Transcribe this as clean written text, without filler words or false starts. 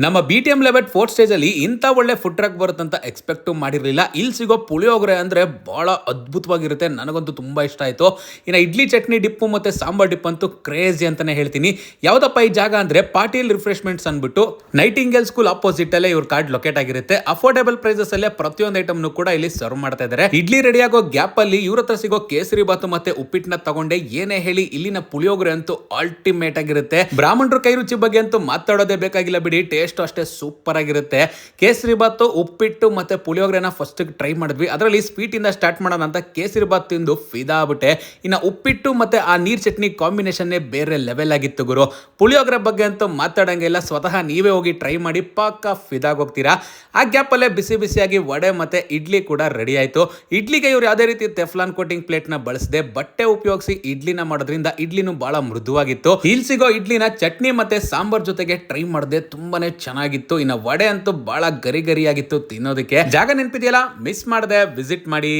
ನಮ್ಮ BTM11 fourth stage ಅಲ್ಲಿ ಇಂಥ ಒಳ್ಳೆ ಫುಡ್ ಟ್ರಕ್ ಬರುತ್ತಂತ ಎಕ್ಸ್ಪೆಕ್ಟ್ ಮಾಡಿರಲಿಲ್ಲ. ಇಲ್ಲಿ ಸಿಗೋ ಪುಳಿಯೋಗರೆ ಅಂದ್ರೆ ಬಹಳ ಅದ್ಭುತವಾಗಿರುತ್ತೆ. ನನಗಂತೂ ತುಂಬಾ ಇಷ್ಟ ಆಯ್ತು. ಇನ್ನು ಇಡ್ಲಿ ಚಟ್ನಿ ಡಿಪ್ಪು ಮತ್ತೆ ಸಾಂಬಾರ್ ಡಿಪ್ ಅಂತೂ ಕ್ರೇಜಿ ಅಂತಾನೆ ಹೇಳ್ತೀನಿ. ಯಾವ್ದಪ್ಪ ಈ ಜಾಗ ಅಂದ್ರೆ ಪಾಟೀಲ್ ರಿಫ್ರೆಶ್ಮೆಂಟ್ಸ್ ಅಂದ್ಬಿಟ್ಟು ನೈಟಿಂಗೇಲ್ ಸ್ಕೂಲ್ ಅಪೋಸಿಟ್ ಅಲ್ಲೇ ಇವ್ರ ಕಾರ್ಡ್ ಲೊಕೇಟ್ ಆಗಿರುತ್ತೆ. ಅಫೋರ್ಡೇಬಲ್ ಪ್ರೈಸಸ್ ಅಲ್ಲೇ ಪ್ರತಿಯೊಂದು ಐಟಮ್ ಕೂಡ ಇಲ್ಲಿ ಸರ್ವ್ ಮಾಡ್ತಾ ಇದ್ದಾರೆ. ಇಡ್ಲಿ ರೆಡಿ ಆಗೋ ಗ್ಯಾಪ್ ಅಲ್ಲಿ ಇವ್ರ ಹತ್ರ ಸಿಗೋ ಕೇಸರಿ ಬಾತು ಮತ್ತೆ ಉಪ್ಪಿಟ್ಟನ್ನ ತಗೊಂಡೆ ಏನೇ ಹೇಳಿ ಇಲ್ಲಿನ ಪುಳಿಯೋಗರೆ ಅಂತೂ ಅಲ್ಟಿಮೇಟ್ ಆಗಿರುತ್ತೆ. ಬ್ರಾಹ್ಮಣರ ಕೈ ರುಚಿ ಬಗ್ಗೆ ಅಂತೂ ಮಾತಾಡೋದೇ ಬೇಕಾಗಿಲ್ಲ ಬಿಡಿ. ಟೇಸ್ಟ್ ಅಷ್ಟೇ ಸೂಪರ್ ಆಗಿರುತ್ತೆ. ಕೇಸರಿ ಬಾತು ಉಪ್ಪಿಟ್ಟು ಮತ್ತೆ ಪುಳಿಯೋಗರೆನ ಫಸ್ಟ್ ಟ್ರೈ ಮಾಡಿದ್ವಿ. ಅದರಲ್ಲಿ ಸ್ವೀಟ್ ಇಂದ ಸ್ಟಾರ್ಟ್ ಮಾಡೋಣ ಅಂತ ಕೇಸರಿ ಬಾತ್ ತಿಂದು ಫಿದಾ ಆಗ್ಬಿಟ್ಟೆ. ಇನ್ನು ಉಪ್ಪಿಟ್ಟು ಮತ್ತೆ ಆ ನೀರ್ ಚಟ್ನಿ ಕಾಂಬಿನೇಷನ್ ಬೇರೆ ಲೆವೆಲ್ ಆಗಿತ್ತು ಗುರು. ಪುಳಿಯೋಗರೆ ಬಗ್ಗೆ ಅಂತೂ ಮಾತಾಡಂಗಿಲ್ಲ. ಸ್ವತಃ ನೀವೇ ಹೋಗಿ ಟ್ರೈ ಮಾಡಿ ಪಕ್ಕಾ ಫಿದಾಗ್ ಹೋಗ್ತೀರಾ. ಆ ಗ್ಯಾಪ್ ಅಲ್ಲೇ ಬಿಸಿ ಬಿಸಿಯಾಗಿ ವಡೆ ಮತ್ತೆ ಇಡ್ಲಿ ಕೂಡ ರೆಡಿ ಆಯ್ತು. ಇಡ್ಲಿಗೆ ಇವ್ರು ಯಾವುದೇ ರೀತಿ ಟೆಫ್ಲಾನ್ ಕೋಟಿಂಗ್ ಪ್ಲೇಟ್ ನ ಬಳಸದೆ ಬಟ್ಟೆ ಉಪಯೋಗಿಸಿ ಇಡ್ಲಿನ ಮಾಡೋದ್ರಿಂದ ಇಡ್ಲಿನೂ ಬಹಳ ಮೃದುವಾಗಿತ್ತು. ಇಲ್ಲಿ ಸಿಗೋ ಇಡ್ಲಿನ ಚಟ್ನಿ ಮತ್ತೆ ಸಾಂಬಾರ್ ಜೊತೆಗೆ ಟ್ರೈ ಮಾಡಿದೆ. ತುಂಬಾನೇ ಚೆನ್ನಾಗಿತ್ತು. ಇನ್ನು ವಡೆ ಅಂತೂ ಬಹಳ ಗರಿ ಗರಿಯಾಗಿತ್ತು ತಿನ್ನೋದಕ್ಕೆ. ಜಾಗ ನೆನಪಿದೆಯಲ್ಲ, ಮಿಸ್ ಮಾಡದೆ ವಿಸಿಟ್ ಮಾಡಿ.